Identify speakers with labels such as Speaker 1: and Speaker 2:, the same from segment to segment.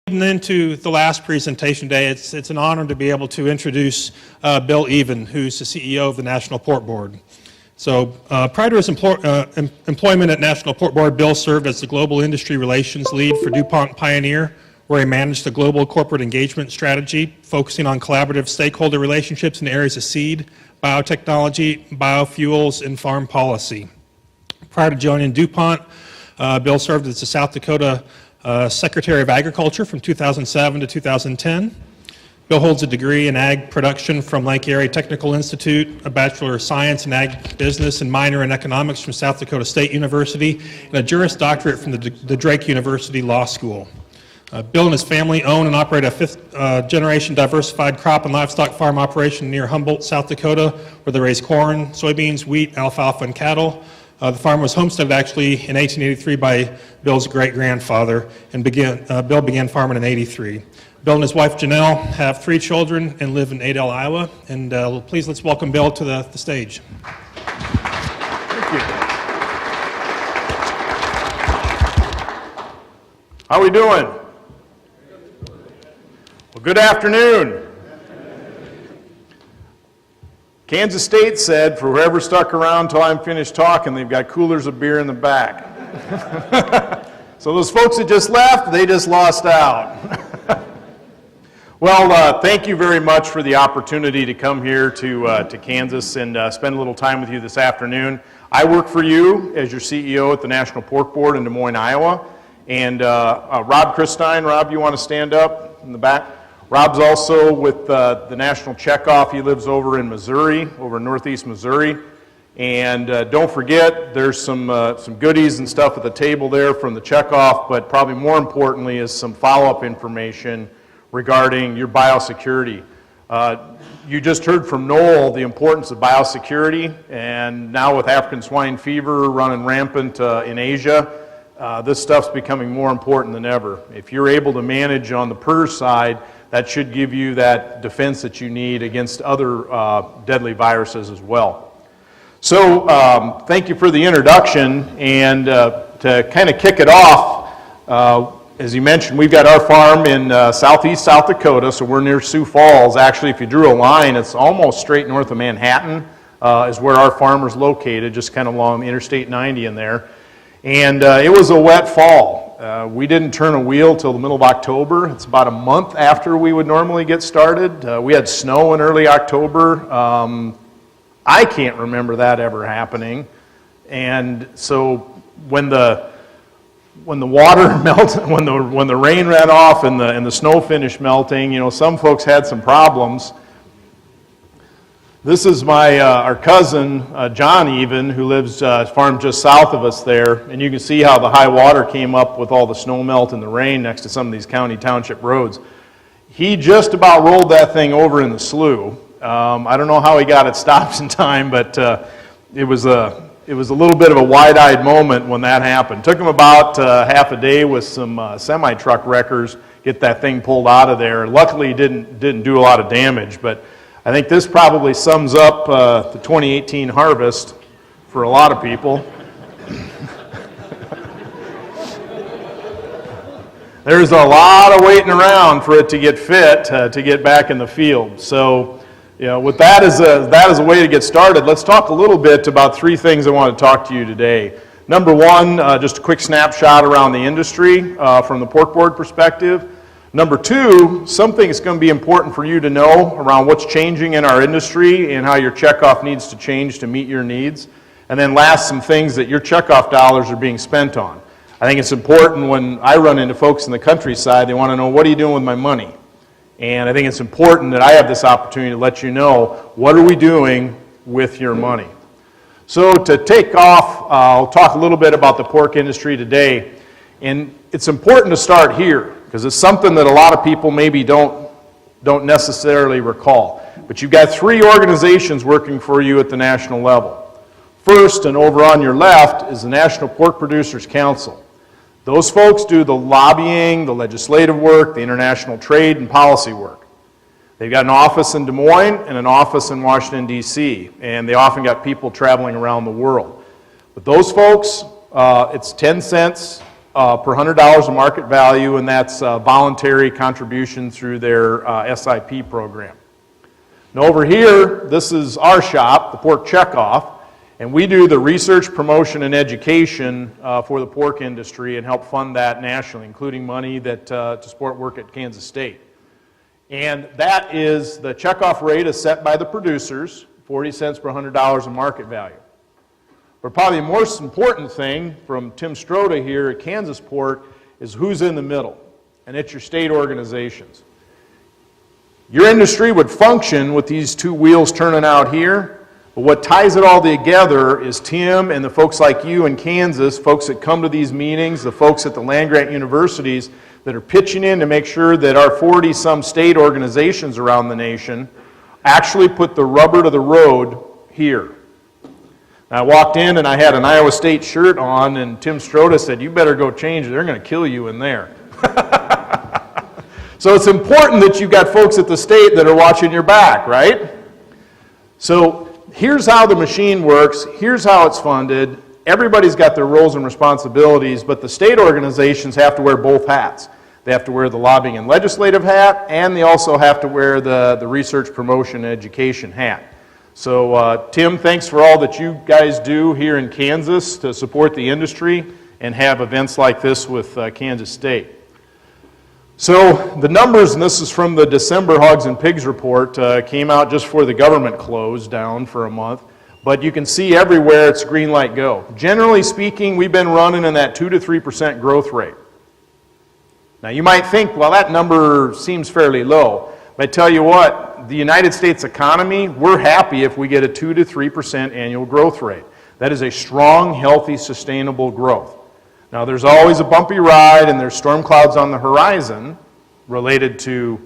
Speaker 1: Leading into the last presentation day, it's an honor to be able to introduce Bill Even, who's the CEO of the National Pork Board. So prior to his employment at National Pork Board, Bill served as the Global Industry Relations Lead for DuPont Pioneer, where he managed the global corporate engagement strategy, focusing on collaborative stakeholder relationships in the areas of seed, biotechnology, biofuels, and farm policy. Prior to joining DuPont, Bill served as the South Dakota Secretary of Agriculture from 2007 to 2010. Bill holds a degree in ag production from Lake Erie Technical Institute, a Bachelor of Science in Ag Business and minor in economics from South Dakota State University, and a Juris Doctorate from the Drake University Law School. Bill and his family own and operate a fifth-generation diversified crop and livestock farm operation near Humboldt, South Dakota, where they raise corn, soybeans, wheat, alfalfa, and cattle. The farm was homesteaded actually in 1883 by Bill's great-grandfather, and Bill began farming in 83. Bill and his wife Janelle have 3 children and live in Adel, Iowa. And please let's welcome Bill to the stage.
Speaker 2: Thank you. How are we doing? Well, good afternoon. Kansas State said, for whoever stuck around until I'm finished talking, they've got coolers of beer in the back. So those folks that just left, they just lost out. Well, thank you very much for the opportunity to come here to Kansas and spend a little time with you this afternoon. I work for you as your CEO at the National Pork Board in Des Moines, Iowa. And Rob Christine, Rob, you want to stand up in the back? Rob's also with the National Checkoff. He lives over in Missouri, over in northeast Missouri. And don't forget, there's some goodies and stuff at the table there from the Checkoff, but probably more importantly is some follow-up information regarding your biosecurity. You just heard from Noel the importance of biosecurity, and now with African swine fever running rampant in Asia, this stuff's becoming more important than ever. If you're able to manage on the PRRS side, that should give you that defense that you need against other deadly viruses as well. So thank you for the introduction, and to kind of kick it off, as you mentioned, we've got our farm in southeast South Dakota, so we're near Sioux Falls. Actually, if you drew a line, it's almost straight north of Manhattan is where our farm is located, just kind of along Interstate 90 in there. And it was a wet fall. We didn't turn a wheel till the middle of October. It's about a month after we would normally get started. We had snow in early October. I can't remember that ever happening. And so when the water melted, when the rain ran off and the snow finished melting, you know, some folks had some problems. This is our cousin, John Even, who lives farm just south of us there, and you can see how the high water came up with all the snow melt and the rain next to some of these county township roads. He just about rolled that thing over in the slough. I don't know how he got it stopped in time, but it was a little bit of a wide-eyed moment when that happened. Took him about half a day with some semi-truck wreckers, get that thing pulled out of there. Luckily, he didn't do a lot of damage, but I think this probably sums up the 2018 harvest for a lot of people. There's a lot of waiting around for it to get fit to get back in the field. So, you know, with that as a way to get started, let's talk a little bit about 3 things I want to talk to you today. Number 1, just a quick snapshot around the industry from the pork board perspective. Number 2, something that's going to be important for you to know around what's changing in our industry and how your checkoff needs to change to meet your needs. And then last, some things that your checkoff dollars are being spent on. I think it's important when I run into folks in the countryside, they want to know, what are you doing with my money? And I think it's important that I have this opportunity to let you know, what are we doing with your money? So to take off, I'll talk a little bit about the pork industry today. And it's important to start here, because it's something that a lot of people maybe don't necessarily recall. But you've got 3 organizations working for you at the national level. First, and over on your left, is the National Pork Producers Council. Those folks do the lobbying, the legislative work, the international trade and policy work. They've got an office in Des Moines and an office in Washington, D.C., and they often got people traveling around the world. But those folks, it's 10 cents per $100 of market value, and that's voluntary contribution through their SIP program. Now over here, this is our shop, the Pork Checkoff, and we do the research, promotion, and education for the pork industry and help fund that nationally, including money that to support work at Kansas State. And that is, the checkoff rate is set by the producers, 40 cents per $100 of market value. But probably the most important thing from Tim Stroda here at Kansas Pork is who's in the middle, and it's your state organizations. Your industry would function with these two wheels turning out here, but what ties it all together is Tim and the folks like you in Kansas, folks that come to these meetings, the folks at the land-grant universities that are pitching in to make sure that our 40-some state organizations around the nation actually put the rubber to the road here. I walked in and I had an Iowa State shirt on, and Tim Stroda said, "You better go change it. They're going to kill you in there." So it's important that you've got folks at the state that are watching your back, right? So here's how the machine works. Here's how it's funded. Everybody's got their roles and responsibilities, but the state organizations have to wear both hats. They have to wear the lobbying and legislative hat, and they also have to wear the research, promotion, and education hat. So Tim, thanks for all that you guys do here in Kansas to support the industry and have events like this with Kansas State. So the numbers, and this is from the December Hogs and Pigs report, came out just before the government closed down for a month. But you can see everywhere it's green light go. Generally speaking, we've been running in that 2 to 3% growth rate. Now you might think, well, that number seems fairly low. But I tell you what, the United States economy, we're happy if we get a 2 to 3% annual growth rate. That is a strong, healthy, sustainable growth. Now there's always a bumpy ride and there's storm clouds on the horizon related to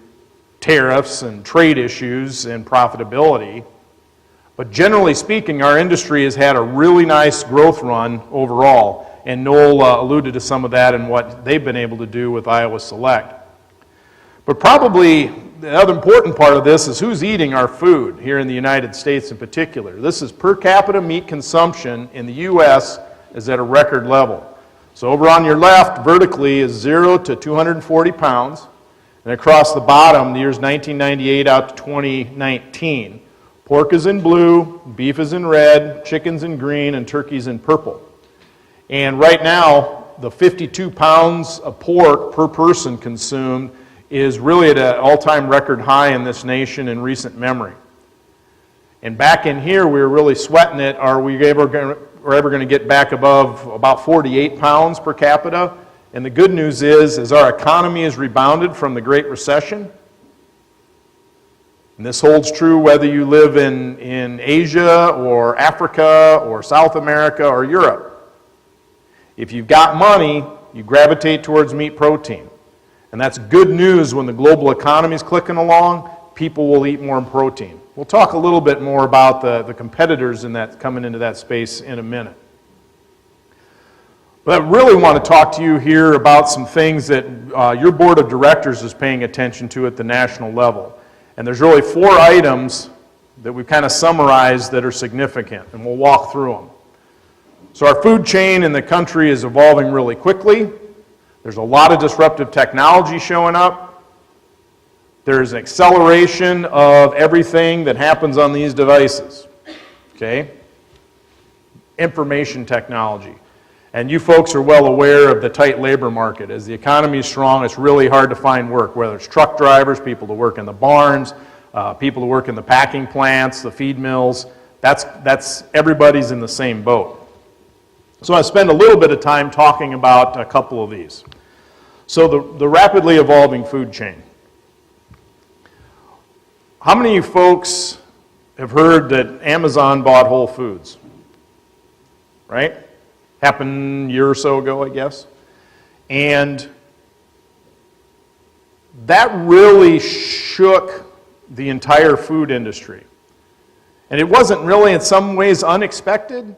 Speaker 2: tariffs and trade issues and profitability. But generally speaking, our industry has had a really nice growth run overall, and Noel alluded to some of that and what they've been able to do with Iowa Select. But probably the other important part of this is who's eating our food here in the United States in particular. This is per capita meat consumption in the U.S. is at a record level. So over on your left, vertically, is 0 to 240 pounds. And across the bottom, the years 1998 out to 2019. Pork is in blue, beef is in red, chicken's in green, and turkey's in purple. And right now, the 52 pounds of pork per person consumed is really at an all-time record high in this nation in recent memory. And back in here, we were really sweating it. Are we ever going to get back above about 48 pounds per capita? And the good news is, as our economy has rebounded from the Great Recession, and this holds true whether you live in Asia or Africa or South America or Europe. If you've got money, you gravitate towards meat protein. And that's good news when the global economy is clicking along. People will eat more protein. We'll talk a little bit more about the competitors in that coming into that space in a minute. But I really want to talk to you here about some things that your board of directors is paying attention to at the national level. And there's really 4 items that we've kind of summarized that are significant, and we'll walk through them. So our food chain in the country is evolving really quickly. There's a lot of disruptive technology showing up. There's an acceleration of everything that happens on these devices. Okay? Information technology. And you folks are well aware of the tight labor market. As the economy is strong, it's really hard to find work, whether it's truck drivers, people to work in the barns, people to work in the packing plants, the feed mills. That's everybody's in the same boat. So I spend a little bit of time talking about a couple of these. So the rapidly evolving food chain. How many of you folks have heard that Amazon bought Whole Foods? Right? Happened a year or so ago, I guess. And that really shook the entire food industry. And it wasn't really in some ways unexpected,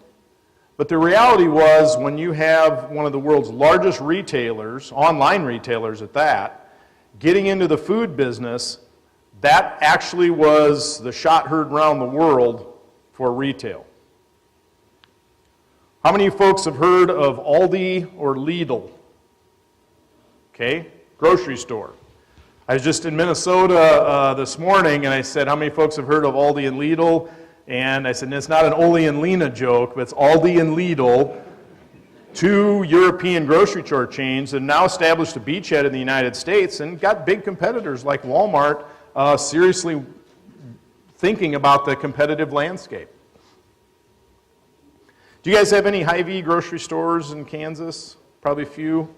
Speaker 2: but the reality was when you have one of the world's largest retailers, online retailers at that, getting into the food business, that actually was the shot heard around the world for retail. How many of you folks have heard of Aldi or Lidl? Okay, grocery store. I was just in Minnesota this morning, and I said, how many folks have heard of Aldi and Lidl? And I said, it's not an Oli and Lena joke, but it's Aldi and Lidl, two European grocery store chains that now established a beachhead in the United States and got big competitors like Walmart seriously thinking about the competitive landscape. Do you guys have any Hy-Vee grocery stores in Kansas? Probably a few.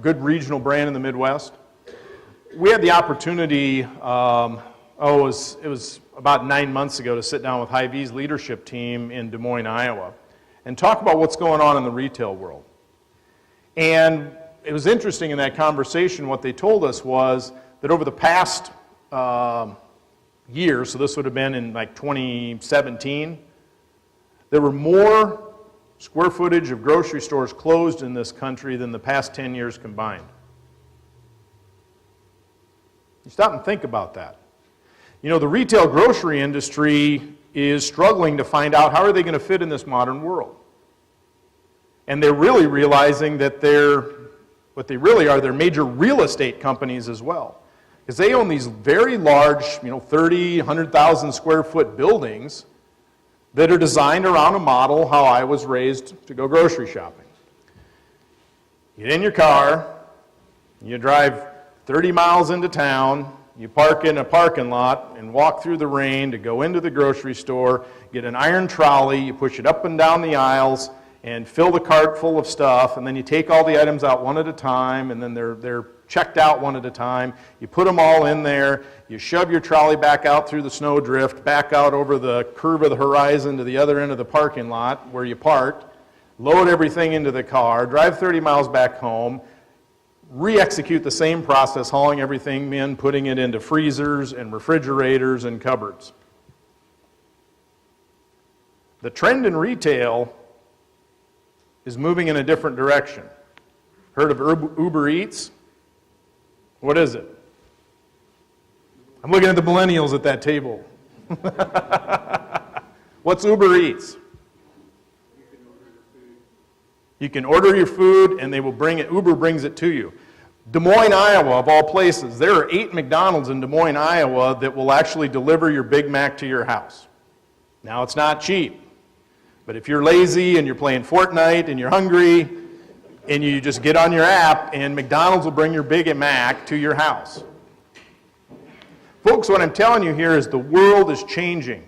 Speaker 2: Good regional brand in the Midwest. We had the opportunity, it was about 9 months ago, to sit down with Hy-Vee's leadership team in Des Moines, Iowa, and talk about what's going on in the retail world. And it was interesting in that conversation, what they told us was that over the past year, so this would have been in like 2017, there were more square footage of grocery stores closed in this country than the past 10 years combined. You stop and think about that. You know, the retail grocery industry is struggling to find out how are they going to fit in this modern world. And they're really realizing that what they really are, they're major real estate companies as well. Because they own these very large, 30, 100,000 square foot buildings that are designed around a model how I was raised to go grocery shopping. You get in your car, you drive 30 miles into town, you park in a parking lot and walk through the rain to go into the grocery store, get an iron trolley, you push it up and down the aisles and fill the cart full of stuff, and then you take all the items out one at a time, and then they're checked out one at a time. You put them all in there, you shove your trolley back out through the snowdrift, back out over the curve of the horizon to the other end of the parking lot where you parked, load everything into the car, drive 30 miles back home, re-execute the same process, hauling everything in, putting it into freezers and refrigerators and cupboards. The trend in retail is moving in a different direction. Heard of Uber Eats? What is it? I'm looking at the millennials at that table. What's Uber Eats? You can order your food and they will bring it, Uber brings it to you. Des Moines, Iowa, of all places, there are 8 McDonald's in Des Moines, Iowa that will actually deliver your Big Mac to your house. Now, it's not cheap, but if you're lazy and you're playing Fortnite and you're hungry and you just get on your app and McDonald's will bring your Big Mac to your house. Folks, what I'm telling you here is the world is changing.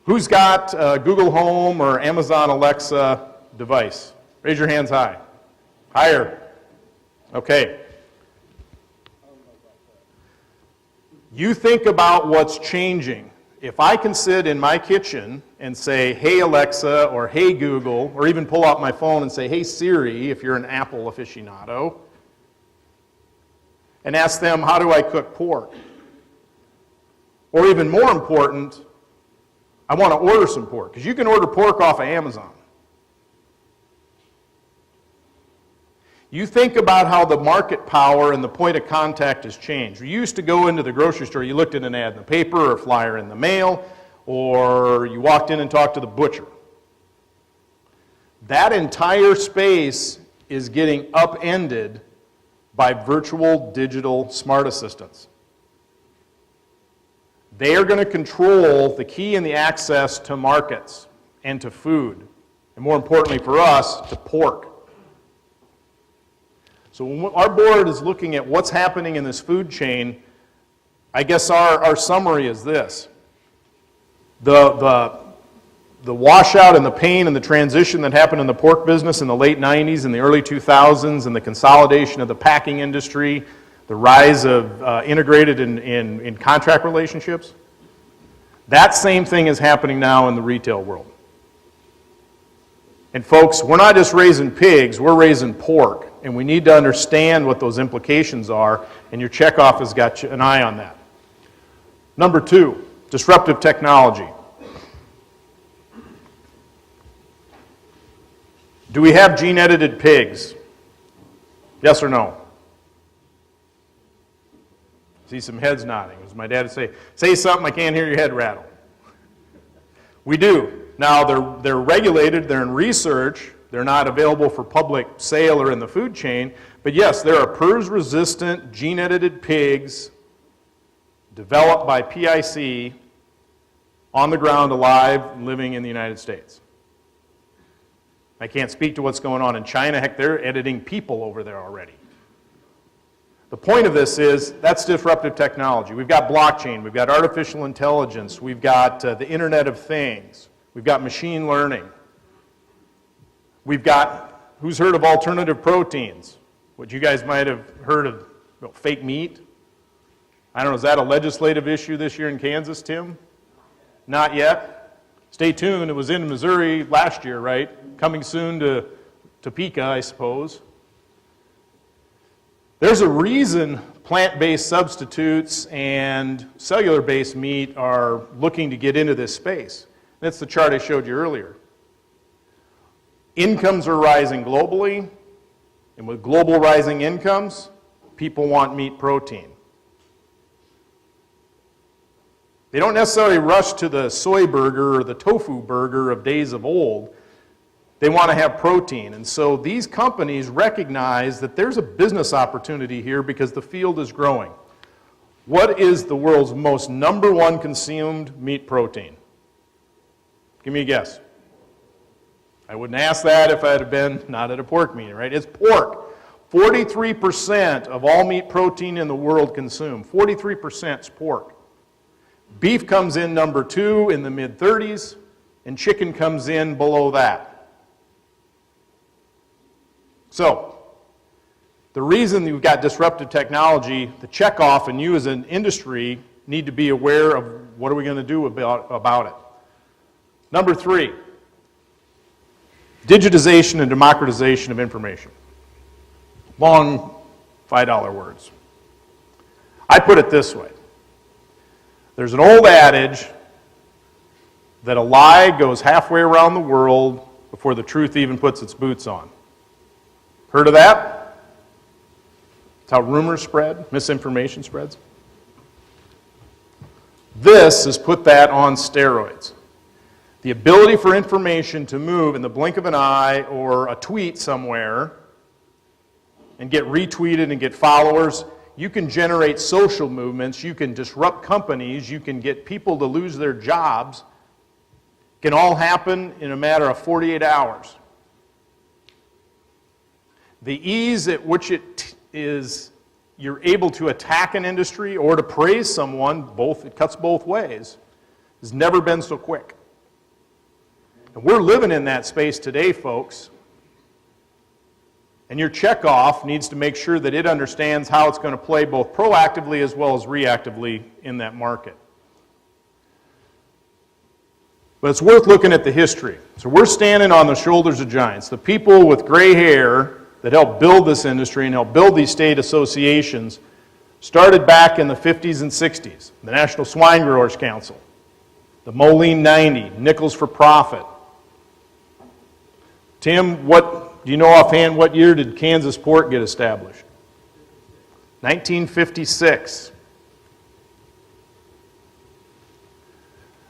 Speaker 2: Who's got a Google Home or Amazon Alexa device? Raise your hands high. Higher. Okay. You think about what's changing. If I can sit in my kitchen and say, hey Alexa, or hey Google, or even pull out my phone and say, hey Siri, if you're an Apple aficionado, and ask them, how do I cook pork? Or even more important, I want to order some pork, because you can order pork off of Amazon. You think about how the market power and the point of contact has changed. You used to go into the grocery store, you looked at an ad in the paper or a flyer in the mail, or you walked in and talked to the butcher. That entire space is getting upended by virtual digital smart assistants. They are going to control the key and the access to markets and to food, and more importantly for us, to pork. So when our board is looking at what's happening in this food chain, I guess our summary is this. The washout and the pain and the transition that happened in the pork business in the late 90s and the early 2000s and the consolidation of the packing industry, the rise of integrated in contract relationships, that same thing is happening now in the retail world. And folks, we're not just raising pigs, we're raising pork. And we need to understand what those implications are, and your Checkoff has got an eye on that. Number 2, disruptive technology. Do we have gene-edited pigs? Yes or no? See some heads nodding. As my dad would say something, I can't hear your head rattle. We do. Now, they're regulated, they're in research, They're not available for public sale or in the food chain. But yes, there are PRRS-resistant, gene-edited pigs developed by PIC on the ground, alive, living in the United States. I can't speak to what's going on in China. Heck, they're editing people over there already. The point of this is that's disruptive technology. We've got blockchain, we've got artificial intelligence, we've got the Internet of Things, we've got machine learning. We've got, who's heard of alternative proteins? What you guys might have heard of, fake meat. I don't know, is that a legislative issue this year in Kansas, Tim? Not yet. Stay tuned, it was in Missouri last year, right? Coming soon to Topeka, I suppose. There's a reason plant-based substitutes and cellular-based meat are looking to get into this space. That's the chart I showed you earlier. Incomes are rising globally, and with global rising incomes, people want meat protein. They don't necessarily rush to the soy burger or the tofu burger of days of old. They want to have protein. And so these companies recognize that there's a business opportunity here because the field is growing. What is the world's most #1 consumed meat protein? Give me a guess. I wouldn't ask that if I had been not at a pork meeting, right? It's pork. 43% of all meat protein in the world consumed. 43% is pork. Beef comes in #2 in the mid-30s, and chicken comes in below that. So, the reason you've got disruptive technology, the Checkoff and you as an industry need to be aware of what are we going to do about it. Number 3, digitization and democratization of information. Long $5 words. I put it this way. There's an old adage that a lie goes halfway around the world before the truth even puts its boots on. Heard of that? It's how rumors spread, misinformation spreads. This has put that on steroids. The ability for information to move in the blink of an eye or a tweet somewhere and get retweeted and get followers. You can generate social movements, you can disrupt companies, you can get people to lose their jobs. It can all happen in a matter of 48 hours. The ease at which you're able to attack an industry or to praise someone, it cuts both ways, has never been so quick. And we're living in that space today, folks. And your Checkoff needs to make sure that it understands how it's going to play both proactively as well as reactively in that market. But it's worth looking at the history. So we're standing on the shoulders of giants, the people with gray hair that helped build this industry and helped build these state associations started back in the 50s and 60s. The National Swine Growers Council, the Moline 90, Nickels for Profit. Tim, do you know offhand what year did Kansas Pork get established? 1956.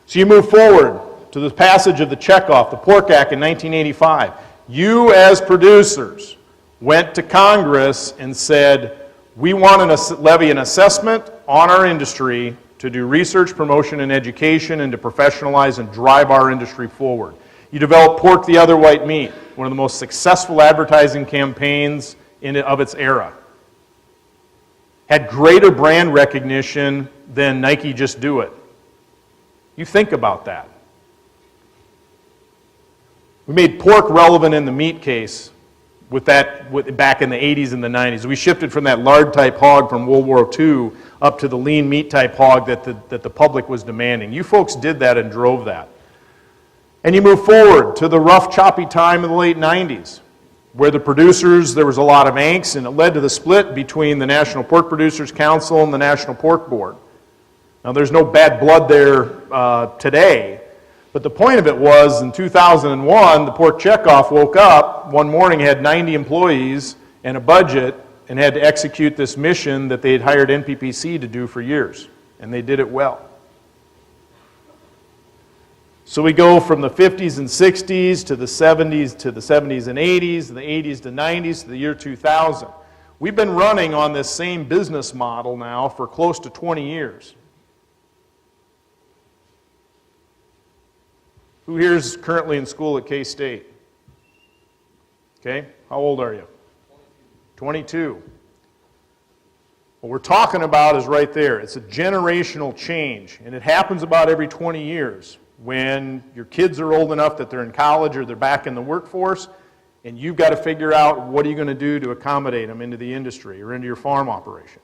Speaker 2: So you move forward to the passage of the Checkoff, the Pork Act in 1985. You as producers went to Congress and said, we want to levy an assessment on our industry to do research, promotion, and education and to professionalize and drive our industry forward. You developed Pork the Other White Meat, one of the most successful advertising campaigns of its era. Had greater brand recognition than Nike Just Do It. You think about that. We made pork relevant in the meat case back in the 80s and the 90s. We shifted from that lard type hog from World War II up to the lean meat type hog that the public was demanding. You folks did that and drove that. And you move forward to the rough, choppy time of the late 90s, where the producers, there was a lot of angst, and it led to the split between the National Pork Producers Council and the National Pork Board. Now, there's no bad blood there today, but the point of it was, in 2001, the Pork Checkoff woke up one morning, had 90 employees and a budget, and had to execute this mission that they had hired NPPC to do for years, and they did it well. So we go from the 50s and 60s to the 70s to the 70s and 80s, and the 80s to 90s to the year 2000. We've been running on this same business model now for close to 20 years. Who here is currently in school at K-State? Okay, how old are you? 22. What we're talking about is right there. It's a generational change, and it happens about every 20 years when your kids are old enough that they're in college or they're back in the workforce, and you've got to figure out what are you going to do to accommodate them into the industry or into your farm operation.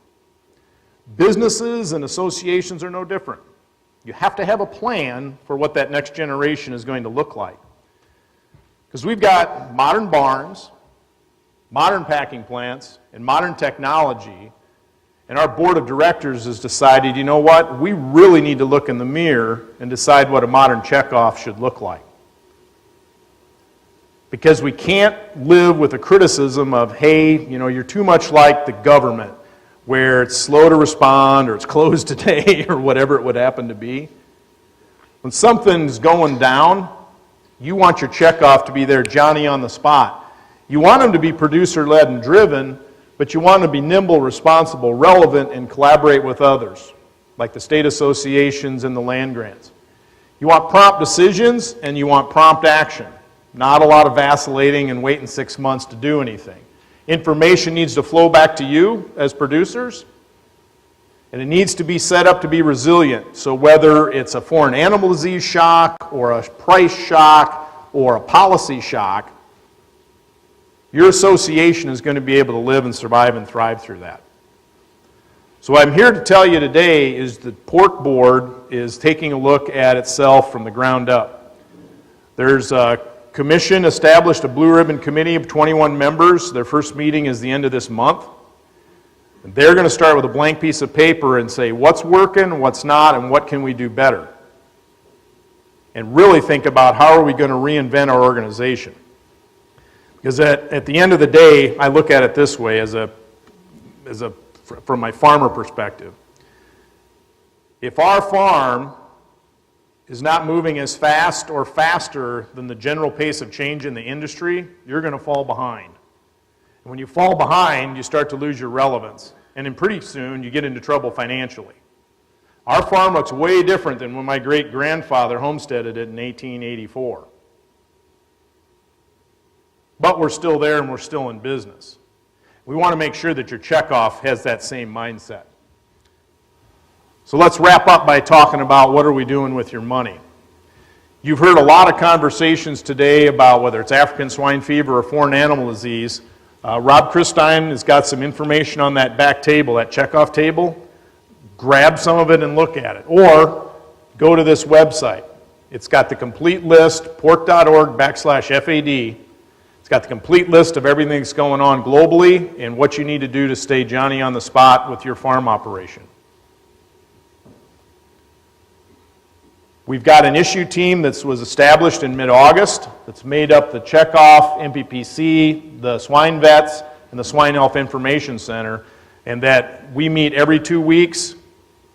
Speaker 2: Businesses and associations are no different. You have to have a plan for what that next generation is going to look like. Because we've got modern barns, modern packing plants, and modern technology, and our board of directors has decided, you know what, we really need to look in the mirror and decide what a modern checkoff should look like. Because we can't live with the criticism of, hey, you know, you're too much like the government, where it's slow to respond or it's closed today or whatever it would happen to be. When something's going down, you want your checkoff to be there, Johnny on the spot. You want them to be producer-led and driven, but you want them to be nimble, responsible, relevant, and collaborate with others, like the state associations and the land grants. You want prompt decisions and you want prompt action, not a lot of vacillating and waiting 6 months to do anything. Information needs to flow back to you as producers, and it needs to be set up to be resilient. So whether it's a foreign animal disease shock or a price shock or a policy shock, your association is going to be able to live and survive and thrive through that. So what I'm here to tell you today is the Pork Board is taking a look at itself from the ground up. There's a commission established, a blue ribbon committee of 21 members. Their first meeting is the end of this month. And they're going to start with a blank piece of paper and say what's working, what's not, and what can we do better. And really think about how are we going to reinvent our organization. Because at the end of the day, I look at it this way from my farmer perspective. If our farm is not moving as fast or faster than the general pace of change in the industry, you're going to fall behind. And when you fall behind, you start to lose your relevance. And then pretty soon, you get into trouble financially. Our farm looks way different than when my great-grandfather homesteaded it in 1884. But we're still there and we're still in business. We want to make sure that your checkoff has that same mindset. So let's wrap up by talking about what are we doing with your money. You've heard a lot of conversations today about whether it's African swine fever or foreign animal disease. Rob Christine has got some information on that back table, that checkoff table. Grab some of it and look at it. Or go to this website. It's got the complete list, pork.org/FAD. It's got the complete list of everything that's going on globally and what you need to do to stay Johnny on the spot with your farm operation. We've got an issue team that was established in mid-August that's made up the Checkoff, MPPC, the swine vets, and the Swine Health Information Center, and that we meet every 2 weeks,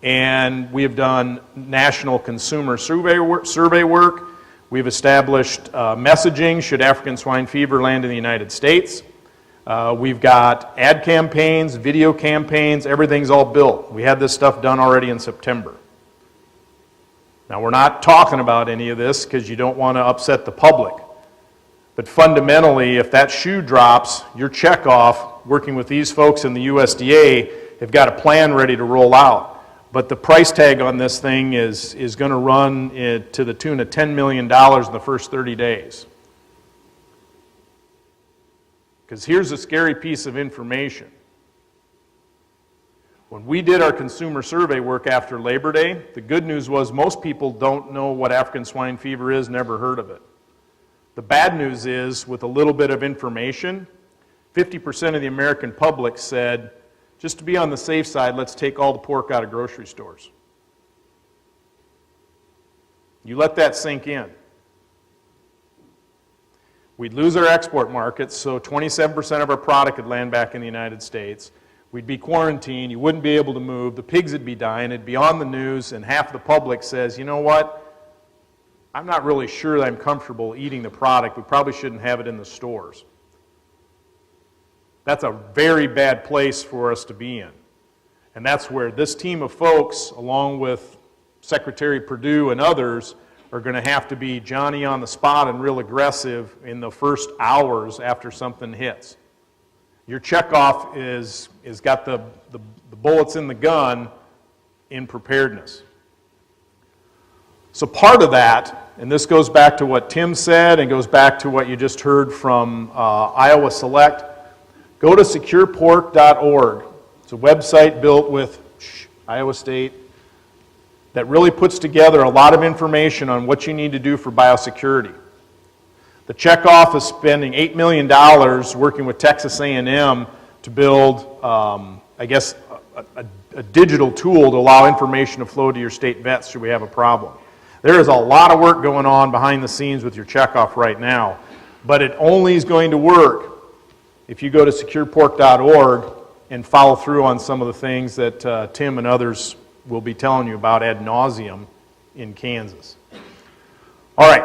Speaker 2: and we have done national consumer survey work. We've established messaging should African swine fever land in the United States. We've got ad campaigns, video campaigns, everything's all built. We had this stuff done already in September. Now, we're not talking about any of this because you don't want to upset the public. But fundamentally, if that shoe drops, your checkoff, working with these folks in the USDA, have got a plan ready to roll out. But the price tag on this thing is going to run to the tune of $10 million in the first 30 days. Because here's a scary piece of information. When we did our consumer survey work after Labor Day, the good news was most people don't know what African swine fever is, never heard of it. The bad news is, with a little bit of information, 50% of the American public said, just to be on the safe side, let's take all the pork out of grocery stores. You let that sink in. We'd lose our export markets, so 27% of our product would land back in the United States. We'd be quarantined, you wouldn't be able to move, the pigs would be dying, it'd be on the news, and half the public says, you know what, I'm not really sure that I'm comfortable eating the product. We probably shouldn't have it in the stores. That's a very bad place for us to be in. And that's where this team of folks, along with Secretary Perdue and others, are going to have to be Johnny on the spot and real aggressive in the first hours after something hits. Your checkoff is got the bullets in the gun in preparedness. So part of that, and this goes back to what Tim said and goes back to what you just heard from Iowa Select, go to SecurePork.org. It's a website built with Iowa State that really puts together a lot of information on what you need to do for biosecurity. The Checkoff is spending $8 million working with Texas A&M to build, I guess, a digital tool to allow information to flow to your state vets should we have a problem. There is a lot of work going on behind the scenes with your Checkoff right now, but it only is going to work if you go to SecurePork.org and follow through on some of the things that Tim and others will be telling you about ad nauseum in Kansas. All right.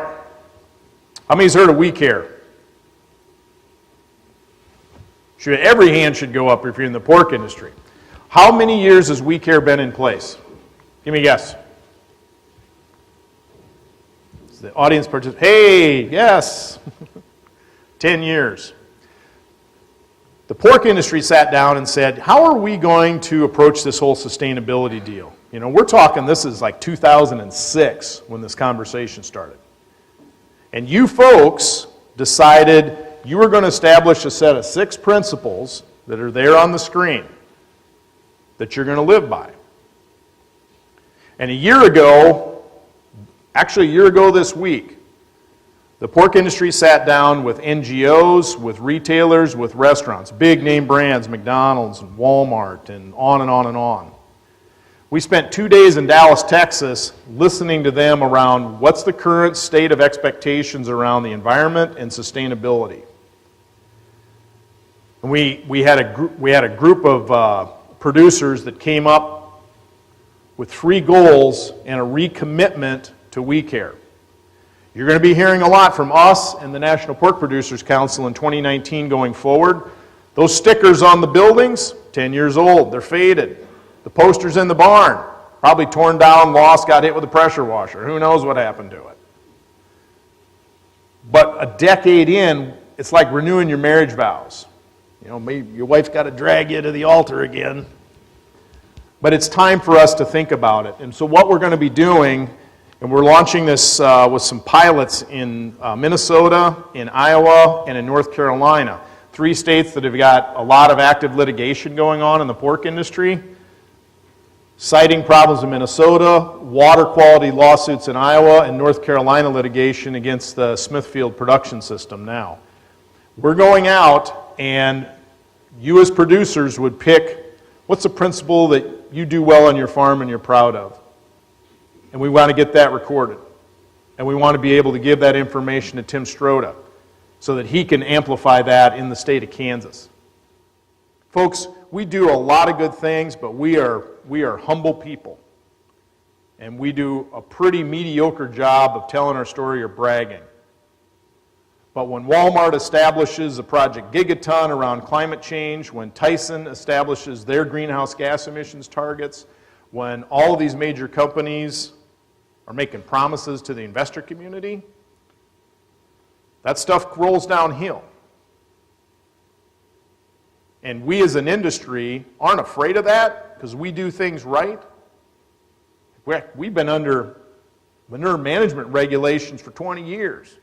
Speaker 2: How many's heard of We Care? Every hand should go up if you're in the pork industry. How many years has We Care been in place? Give me a guess. Is the audience participate? Hey, yes. 10 years. The pork industry sat down and said, how are we going to approach this whole sustainability deal? You know, we're talking, this is like 2006 when this conversation started. And you folks decided you were going to establish a set of 6 principles that are there on the screen that you're going to live by. And a year ago, actually a year ago this week, the pork industry sat down with NGOs, with retailers, with restaurants, big name brands, McDonald's and Walmart and on and on and on. We spent 2 days in Dallas, Texas, listening to them around what's the current state of expectations around the environment and sustainability. And we had a group of producers that came up with 3 goals and a recommitment to We Care. You're going to be hearing a lot from us and the National Pork Producers Council in 2019 going forward. Those stickers on the buildings, 10 years old, they're faded. The posters in the barn, probably torn down, lost, got hit with a pressure washer. Who knows what happened to it? But a decade in, it's like renewing your marriage vows. You know, maybe your wife's got to drag you to the altar again. But it's time for us to think about it. And so what we're going to be doing, and we're launching this with some pilots in Minnesota, in Iowa, and in North Carolina. 3 states that have got a lot of active litigation going on in the pork industry. Citing problems in Minnesota, water quality lawsuits in Iowa, and North Carolina litigation against the Smithfield production system now. We're going out, and you as producers would pick what's a principle that you do well on your farm and you're proud of. And we want to get that recorded. And we want to be able to give that information to Tim Stroda so that he can amplify that in the state of Kansas. Folks, we do a lot of good things, but we are humble people. And we do a pretty mediocre job of telling our story or bragging. But when Walmart establishes a Project Gigaton around climate change, when Tyson establishes their greenhouse gas emissions targets, when all of these major companies are making promises to the investor community, that stuff rolls downhill. And we as an industry aren't afraid of that because we do things right. We've been under manure management regulations for 20 years.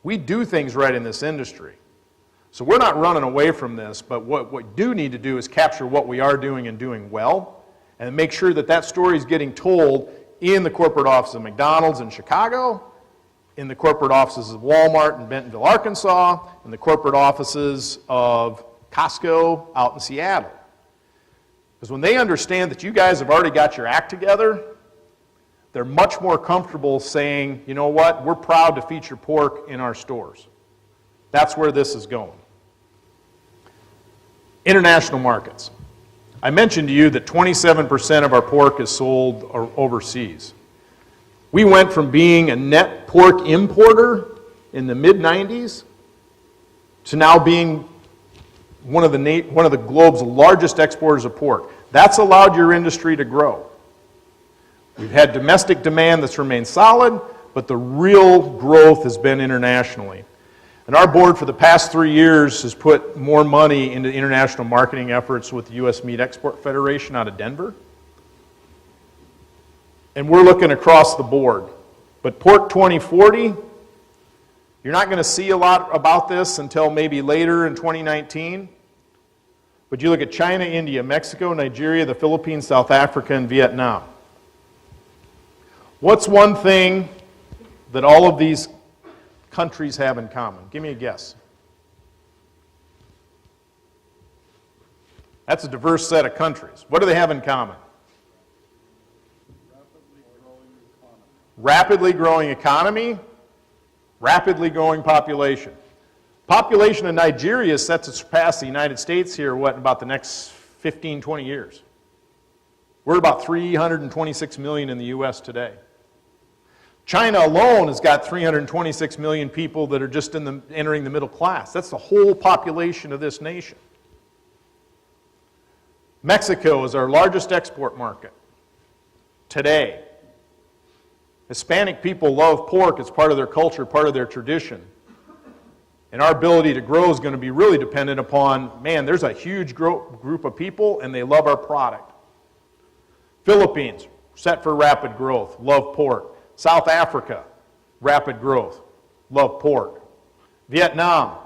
Speaker 2: We do things right in this industry. So we're not running away from this, but what we do need to do is capture what we are doing and doing well and make sure that that story is getting told in the corporate office of McDonald's in Chicago, in the corporate offices of Walmart in Bentonville, Arkansas, in the corporate offices of Costco out in Seattle. Because when they understand that you guys have already got your act together, they're much more comfortable saying, you know what, we're proud to feature pork in our stores. That's where this is going. International markets. I mentioned to you that 27% of our pork is sold overseas. We went from being a net pork importer in the mid-90s to now being one of the globe's largest exporters of pork. That's allowed your industry to grow. We've had domestic demand that's remained solid, but the real growth has been internationally. And our board for the past 3 years has put more money into international marketing efforts with the U.S. Meat Export Federation out of Denver. And we're looking across the board. But Pork 2040, you're not going to see a lot about this until maybe later in 2019. But you look at China, India, Mexico, Nigeria, the Philippines, South Africa, and Vietnam. What's one thing that all of these countries have in common? Give me a guess. That's a diverse set of countries. What do they have in common? Rapidly growing economy, rapidly growing population. Population of Nigeria is set to surpass the United States here, in about the next 15, 20 years. We're about 326 million in the U.S. today. China alone has got 326 million people that are just entering the middle class. That's the whole population of this nation. Mexico is our largest export market today. Hispanic people love pork. It's part of their culture, part of their tradition. And our ability to grow is going to be really dependent upon, man, there's a huge group of people and they love our product. Philippines, set for rapid growth, love pork. South Africa, rapid growth, love pork. Vietnam,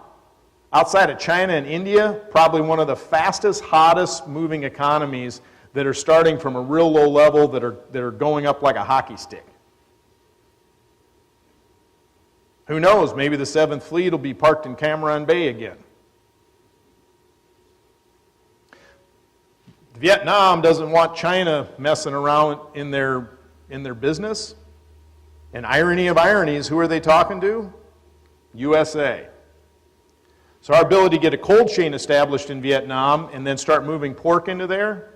Speaker 2: outside of China and India, probably one of the fastest, hottest moving economies that are starting from a real low level that are going up like a hockey stick. Who knows, maybe the 7th Fleet will be parked in Cameron Bay again. Vietnam doesn't want China messing around in their business. And irony of ironies, who are they talking to? USA. So our ability to get a cold chain established in Vietnam and then start moving pork into there,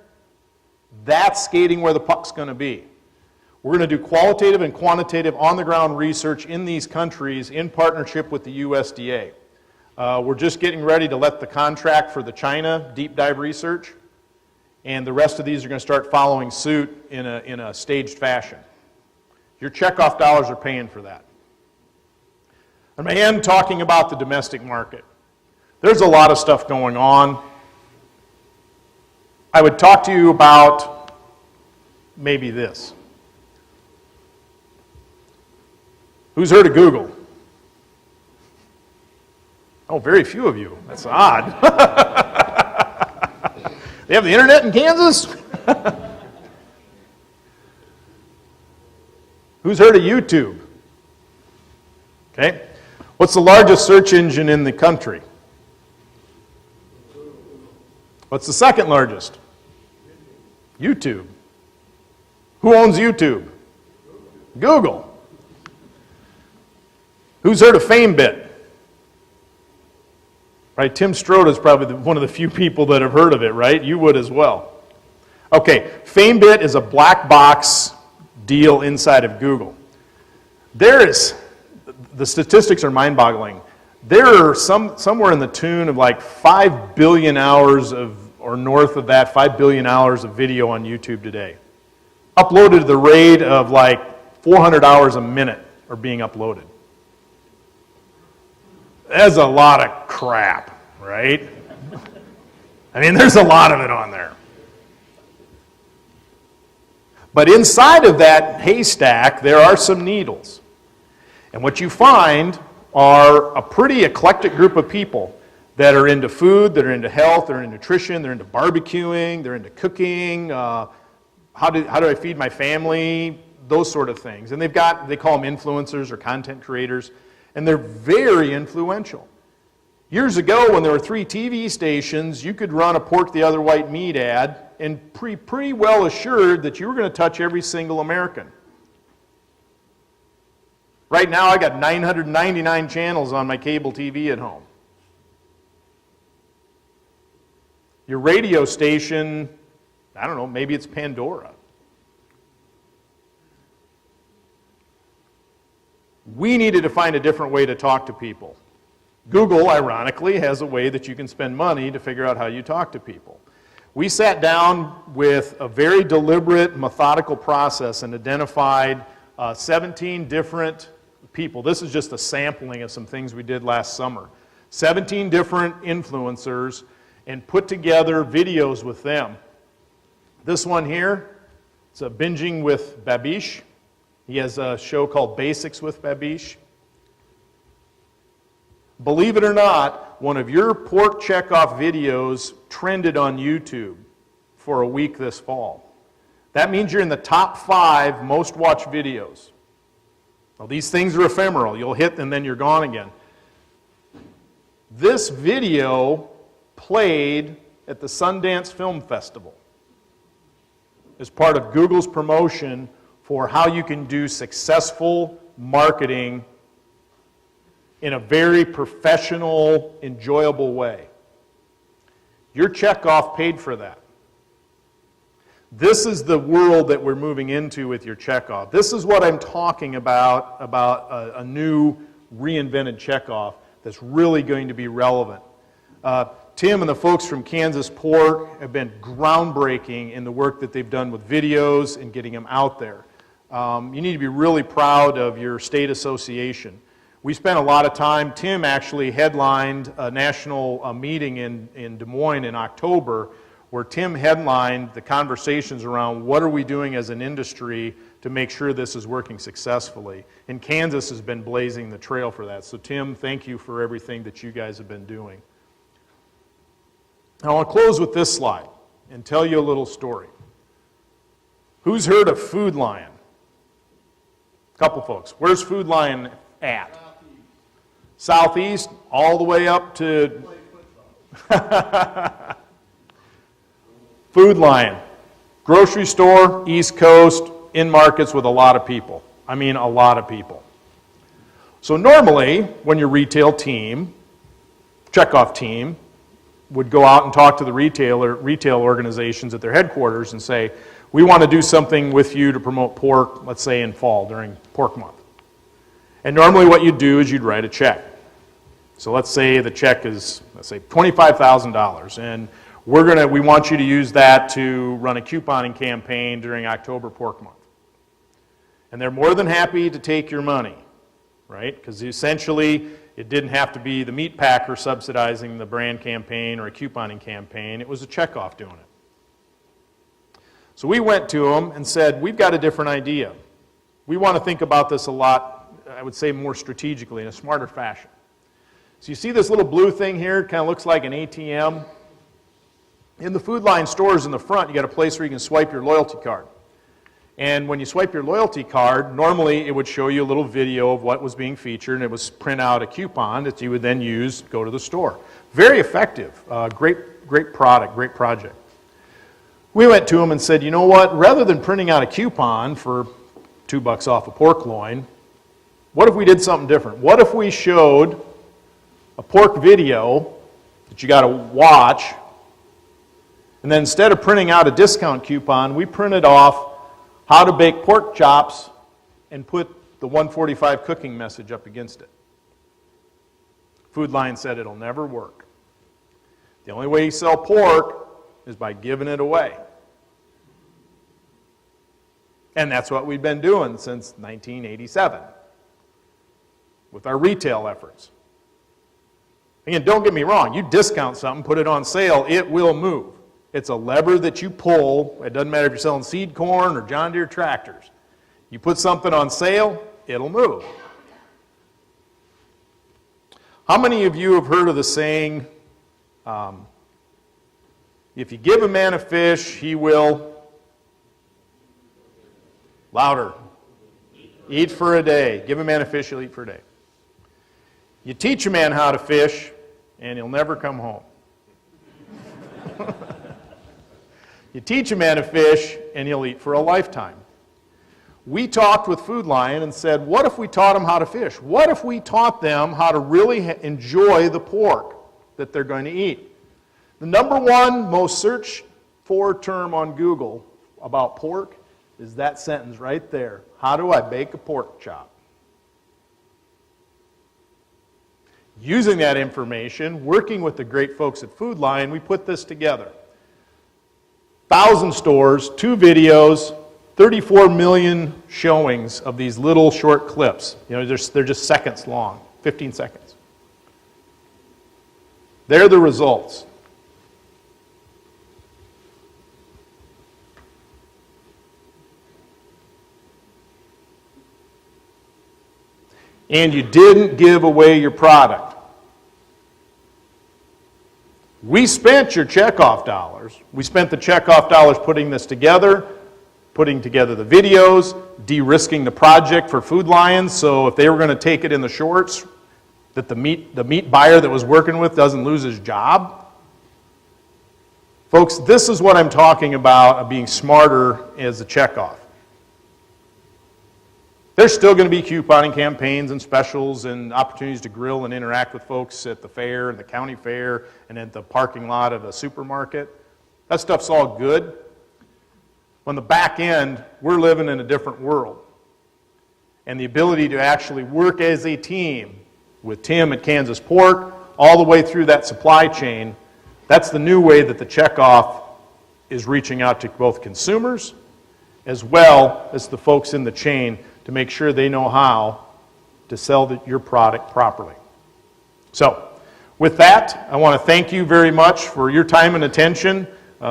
Speaker 2: that's skating where the puck's going to be. We're going to do qualitative and quantitative on-the-ground research in these countries in partnership with the USDA. We're just getting ready to let the contract for the China deep dive research, and the rest of these are going to start following suit in a staged fashion. Your checkoff dollars are paying for that. I'm going to end talking about the domestic market. There's a lot of stuff going on. I would talk to you about maybe this. Who's heard of Google? Oh, very few of you. That's odd. They have the internet in Kansas? Who's heard of YouTube? Okay. What's the largest search engine in the country? What's the second largest? YouTube. Who owns YouTube? Google. Who's heard of FameBit? Right, Tim Strode is probably one of the few people that have heard of it, right? You would as well. Okay, FameBit is a black box deal inside of Google. The statistics are mind-boggling. There are somewhere in the tune of like 5 billion hours or north of that, 5 billion hours of video on YouTube today. Uploaded at the rate of like 400 hours a minute are being uploaded. That's a lot of crap, right? I mean, there's a lot of it on there. But inside of that haystack, there are some needles. And what you find are a pretty eclectic group of people that are into food, that are into health, they're into nutrition, they're into barbecuing, they're into cooking, how do I feed my family, those sort of things. And they call them influencers or content creators. And they're very influential. Years ago, when there were 3 TV stations, you could run a pork the other white meat ad and pretty well assured that you were going to touch every single American. Right now, I got 999 channels on my cable TV at home. Your radio station, I don't know, maybe it's Pandora. We needed to find a different way to talk to people. Google, ironically, has a way that you can spend money to figure out how you talk to people. We sat down with a very deliberate, methodical process and identified 17 different people. This is just a sampling of some things we did last summer. 17 different influencers, and put together videos with them. This one here, it's a Binging with Babish. He has a show called Basics with Babish. Believe it or not, one of your pork checkoff videos trended on YouTube for a week this fall. That means you're in the top 5 most watched videos. Now, these things are ephemeral. You'll hit and then you're gone again. This video played at the Sundance Film Festival as part of Google's promotion for how you can do successful marketing in a very professional, enjoyable way. Your Checkoff paid for that. This is the world that we're moving into with your Checkoff. This is what I'm talking about a new reinvented Checkoff that's really going to be relevant. Tim and the folks from Kansas Pork have been groundbreaking in the work that they've done with videos and getting them out there. You need to be really proud of your state association. We spent a lot of time. Tim actually headlined a national meeting in Des Moines in October, where Tim headlined the conversations around what are we doing as an industry to make sure this is working successfully. And Kansas has been blazing the trail for that. So Tim, thank you for everything that you guys have been doing. Now I'll close with this slide and tell you a little story. Who's heard of Food Lion? A couple folks. Where's Food Lion at? Southeast, all the way up to Food Lion. Grocery store, East Coast, in markets with a lot of people. I mean a lot of people. So normally, when your retail team, Checkoff team, would go out and talk to the retail organizations at their headquarters and say, we want to do something with you to promote pork, let's say in fall during pork month. And normally what you'd do is you'd write a check. So let's say the check is, let's say $25,000, and we want you to use that to run a couponing campaign during October pork month. And they're more than happy to take your money, right? Because essentially it didn't have to be the meat packer subsidizing the brand campaign or a couponing campaign. It was a Checkoff doing it. So we went to them and said, we've got a different idea. We want to think about this a lot, I would say more strategically, in a smarter fashion. So you see this little blue thing here? It kind of looks like an ATM. In the Food Lion stores in the front, you got a place where you can swipe your loyalty card. And when you swipe your loyalty card, normally it would show you a little video of what was being featured, and it would print out a coupon that you would then use to go to the store. Very effective. Great product, great project. We went to them and said, you know what, rather than printing out a coupon for $2 off a pork loin, what if we did something different? What if we showed a pork video that you got to watch, and then instead of printing out a discount coupon, we printed off how to bake pork chops and put the 145 cooking message up against it. Food Lion said it'll never work. The only way you sell pork is by giving it away. And that's what we've been doing since 1987 with our retail efforts. Again, don't get me wrong. You discount something, put it on sale, it will move. It's a lever that you pull. It doesn't matter if you're selling seed corn or John Deere tractors. You put something on sale, it'll move. How many of you have heard of the saying, if you give a man a fish, he will, louder, eat for a day. Give a man a fish, he'll eat for a day. You teach a man how to fish, and he'll never come home. You teach a man to fish, and he'll eat for a lifetime. We talked with Food Lion and said, what if we taught them how to fish? What if we taught them how to really enjoy the pork that they're going to eat? The number one most searched for term on Google about pork is that sentence right there. How do I bake a pork chop? Using that information, working with the great folks at Food Lion, we put this together. 1,000 stores, 2 videos, 34 million showings of these little short clips. You know, they're just seconds long, 15 seconds. They're the results. And you didn't give away your product. We spent your checkoff dollars. We spent the checkoff dollars putting this together, putting together the videos, de-risking the project for Food Lions, so if they were going to take it in the shorts, that the meat buyer that was working with doesn't lose his job. Folks, this is what I'm talking about, being smarter as a checkoff. There's still going to be couponing campaigns and specials and opportunities to grill and interact with folks at the fair and the county fair and at the parking lot of a supermarket. That stuff's all good. On the back end, we're living in a different world. And the ability to actually work as a team with Tim at Kansas Pork all the way through that supply chain, that's the new way that the Checkoff is reaching out to both consumers as well as the folks in the chain to make sure they know how to sell your product properly. So, with that, I want to thank you very much for your time and attention.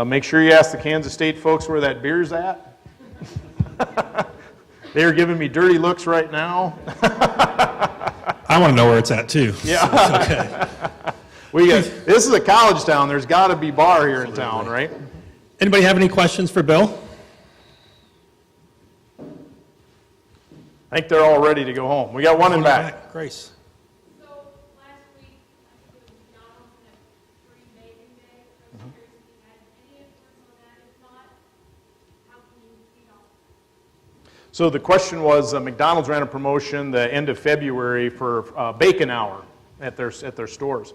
Speaker 2: Make sure you ask the Kansas State folks where that beer's at. They are giving me dirty looks right now.
Speaker 1: I want to know where it's at too.
Speaker 2: Yeah.
Speaker 1: So it's okay.
Speaker 2: This is a college town. There's got to be bar here in town, right?
Speaker 1: Anybody have any questions for Bill?
Speaker 2: I think they're all ready to go home. We got one in back.
Speaker 1: Grace.
Speaker 3: So last week, I think it was McDonald's had free bacon day. I was curious if you had any influence on that. If not, how can you feed off that?
Speaker 2: So the question was, McDonald's ran a promotion the end of February for bacon hour at their stores.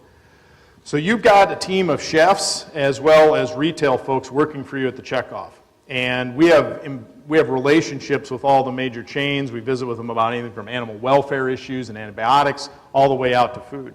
Speaker 2: So you've got a team of chefs as well as retail folks working for you at the Checkoff. And we have relationships with all the major chains. We visit with them about anything from animal welfare issues and antibiotics all the way out to food.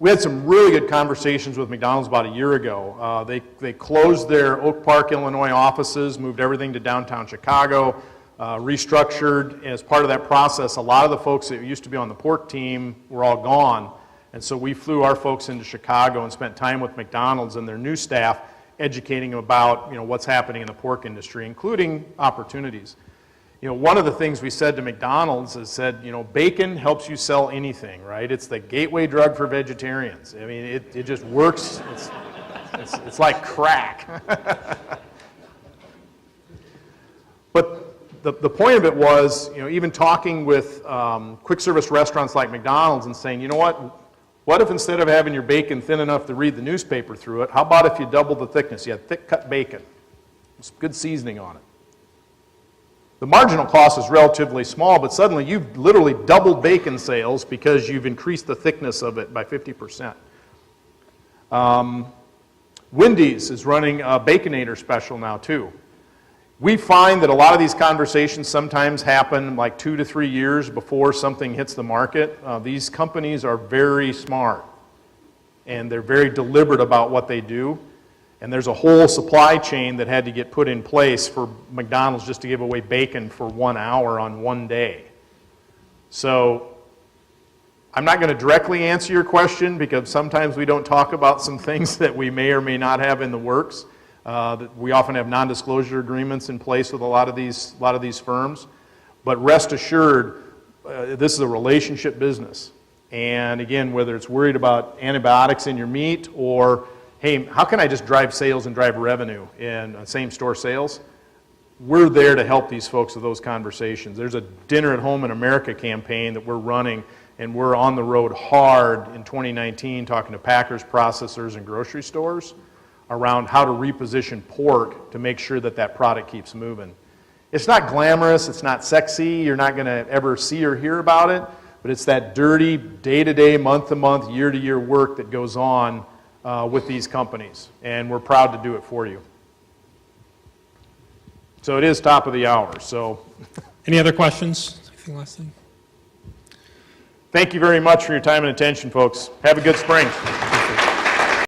Speaker 2: We had some really good conversations with McDonald's about a year ago. They closed their Oak Park, Illinois offices, moved everything to downtown Chicago, restructured. As part of that process, a lot of the folks that used to be on the pork team were all gone. And so we flew our folks into Chicago and spent time with McDonald's and their new staff, educating them about what's happening in the pork industry, including opportunities. One of the things we said to McDonald's is bacon helps you sell anything, right? It's the gateway drug for vegetarians. I mean, it just works. It's like crack. But the point of it was, even talking with quick service restaurants like McDonald's and saying, what if instead of having your bacon thin enough to read the newspaper through it, how about if you doubled the thickness? You had thick cut bacon. There's good seasoning on it. The marginal cost is relatively small, but suddenly you've literally doubled bacon sales because you've increased the thickness of it by 50%. Wendy's is running a Baconator special now too. We find that a lot of these conversations sometimes happen like 2 to 3 years before something hits the market. These companies are very smart, and they're very deliberate about what they do. And there's a whole supply chain that had to get put in place for McDonald's just to give away bacon for 1 hour on one day. So I'm not going to directly answer your question because sometimes we don't talk about some things that we may or may not have in the works. We often have non-disclosure agreements in place with a lot of these firms. But rest assured, this is a relationship business. And again, whether it's worried about antibiotics in your meat or, hey, how can I just drive sales and drive revenue in same-store sales? We're there to help these folks with those conversations. There's a Dinner at Home in America campaign that we're running, and we're on the road hard in 2019 talking to packers, processors, and grocery stores around how to reposition pork to make sure that that product keeps moving. It's not glamorous, it's not sexy, you're not going to ever see or hear about it, but it's that dirty, day-to-day, month-to-month, year-to-year work that goes on with these companies, and we're proud to do it for you. So it is top of the hour. So,
Speaker 1: any other questions? Anything last thing?
Speaker 2: Thank you very much for your time and attention, folks. Have a good spring.